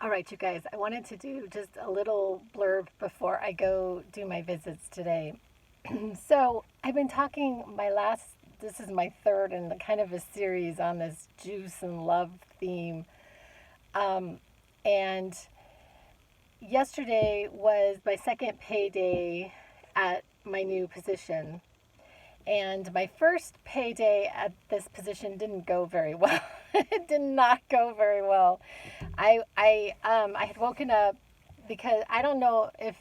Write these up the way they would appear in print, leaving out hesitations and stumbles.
All right, you guys, I wanted to do just a little blurb before I go do my visits today. So, I've been talking this is my third in the kind of a series on this juice and love theme. Um, and yesterday was my second payday at my new position. And my first payday at this position didn't go very well. It did not go very well. I had woken up because I don't know if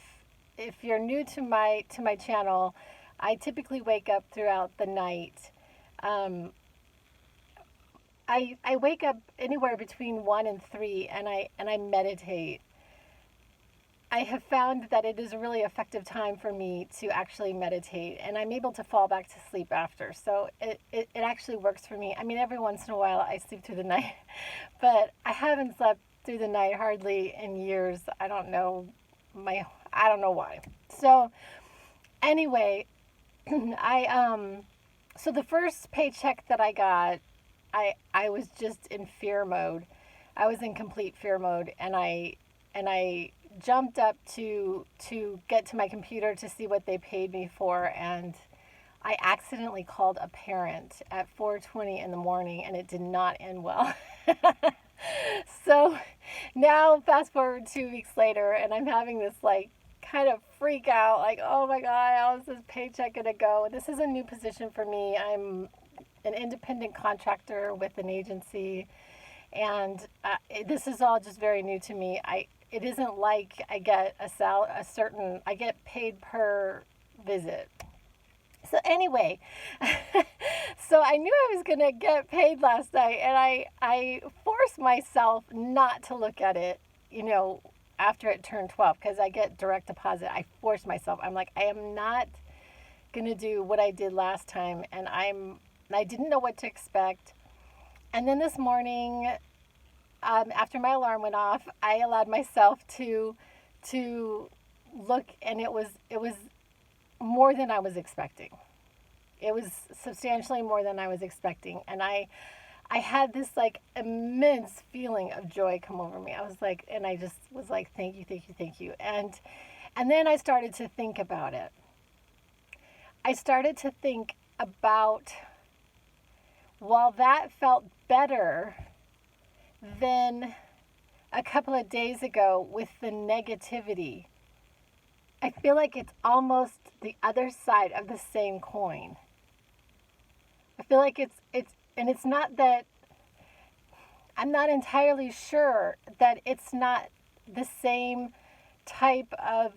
you're new to my channel. I typically wake up throughout the night. Um, I wake up anywhere between 1 and 3, and I meditate. I have found that it is a really effective time for me to actually meditate, and I'm able to fall back to sleep after. So it actually works for me. I mean, every once in a while I sleep through the night, but I haven't slept through the night hardly in years. My I don't know why. So anyway, I so the first paycheck that I got, I was just in fear mode. I was in complete fear mode, and I jumped up to get to my computer to see what they paid me for, and I accidentally called a parent at 4:20 in the morning, and it did not end well. So now fast forward 2 weeks later, and I'm having this like kind of freak out, like, oh my god, how is this paycheck gonna go? This is a new position for me. I'm an independent contractor with an agency, and this is all just very new to me. It isn't like I get a certain, I get paid per visit. So anyway, so I knew I was gonna get paid last night, and I forced myself not to look at it, you know, after it turned 12, because I get direct deposit. I forced myself. I'm like, I am not gonna do what I did last time, and I didn't know what to expect. And then this morning, after my alarm went off, I allowed myself to look, and it was more than I was expecting. It was substantially more than I was expecting, and I had this like immense feeling of joy come over me. I was like, and I just was like, thank you, thank you, thank you, and then I started to think about it. I started to think about, while that felt better than a couple of days ago with the negativity, I feel like it's almost the other side of the same coin. I feel like and it's not that, I'm not entirely sure that it's not the same type of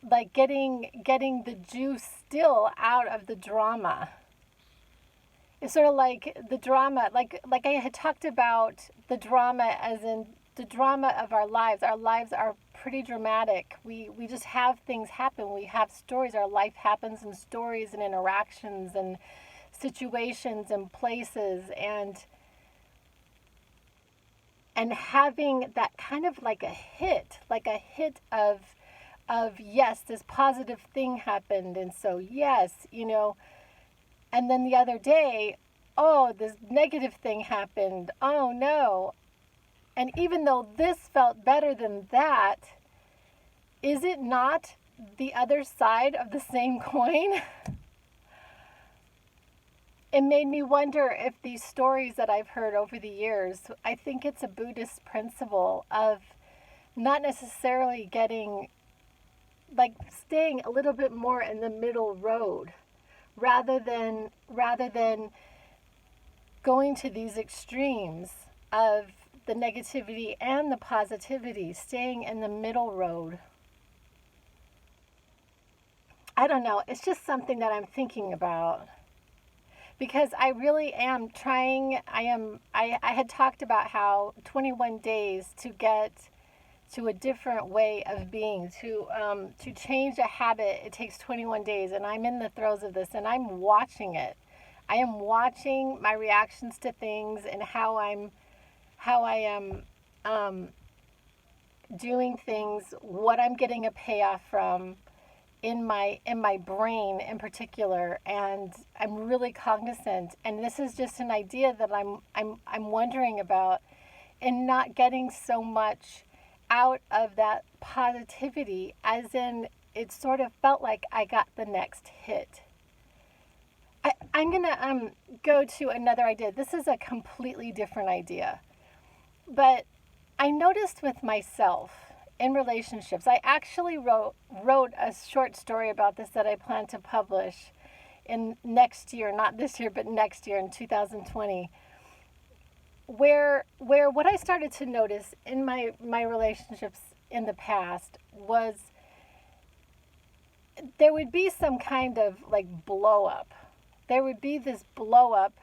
like getting the juice still out of the drama. It's sort of like the drama, like I had talked about the drama as in the drama of our lives. Our lives are pretty dramatic. We just have things happen. We have stories. Our life happens in stories and interactions and situations and places, and having that kind of like a hit of yes, this positive thing happened, and so yes, and then the other day, oh, this negative thing happened. Oh no. And even though this felt better than that, is it not the other side of the same coin? It made me wonder if these stories that I've heard over the years, I think it's a Buddhist principle of not necessarily getting, like, staying a little bit more in the middle road, rather than going to these extremes of the negativity and the positivity, staying in the middle road. I don't know. It's just something that I'm thinking about, because I really am trying. I had talked about how 21 days to get to a different way of being, to change a habit, it takes 21 days, and I'm in the throes of this, and I'm watching it. I am watching my reactions to things, and how I am doing things, what I'm getting a payoff from in my brain in particular, and I'm really cognizant. And this is just an idea that I'm wondering about. and not getting so much out of that positivity, as in it sort of felt like I got the next hit. I'm gonna go to another idea. This is a completely different idea, but I noticed with myself in relationships. I actually wrote a short story about this that I plan to publish in next year, not this year, but next year in 2020. Where what I started to notice in my relationships in the past was there would be some kind of like blow up. There would be this blow up,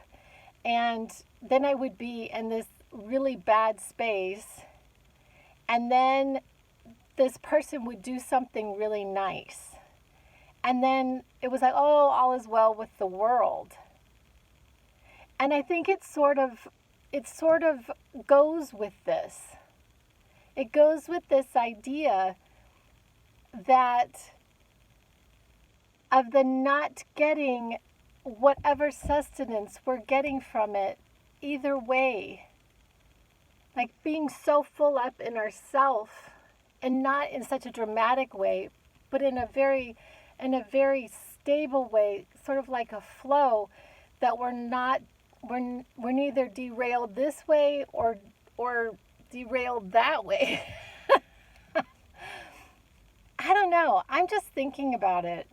and then I would be in this really bad space, and then this person would do something really nice. And then it was like, oh, all is well with the world. And I think it sort of goes with this. It goes with this idea that of the not getting whatever sustenance we're getting from it either way. Like being so full up in ourself, and not in such a dramatic way, but in a very stable way, sort of like a flow, that we're neither derailed this way or derailed that way. I don't know. I'm just thinking about it.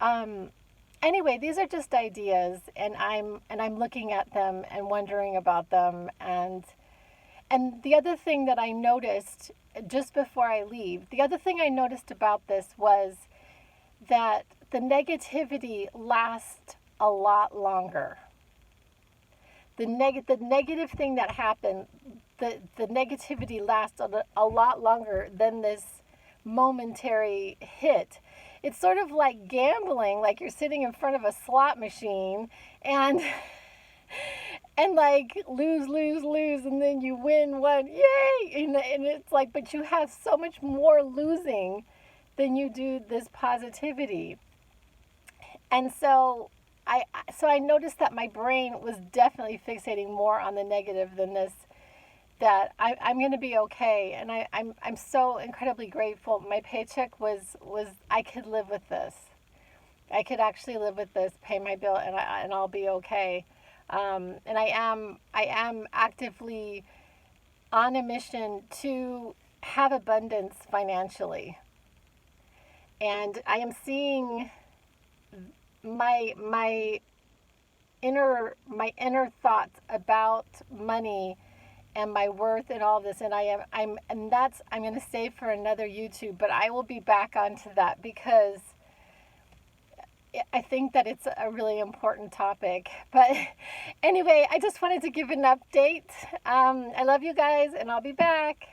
Um, anyway, these are just ideas, and I'm looking at them and wondering about them. And the other thing that I noticed just before I leave, the other thing I noticed about this was that the negativity lasts a lot longer. The negative thing that happened, the negativity lasts a lot longer than this momentary hit. It's sort of like gambling, like you're sitting in front of a slot machine, and and like lose, and then you win one, yay! And it's like, but you have so much more losing than you do this positivity. And so I noticed that my brain was definitely fixating more on the negative than this. That I'm going to be okay, and I'm so incredibly grateful. My paycheck was I could live with this. I could actually live with this, pay my bill, and I'll be okay. And I am actively on a mission to have abundance financially, and I am seeing my inner thoughts about money and my worth and all this, and I'm going to save for another YouTube, but I will be back onto that because I think that it's a really important topic. But anyway, I just wanted to give an update. I love you guys, and I'll be back.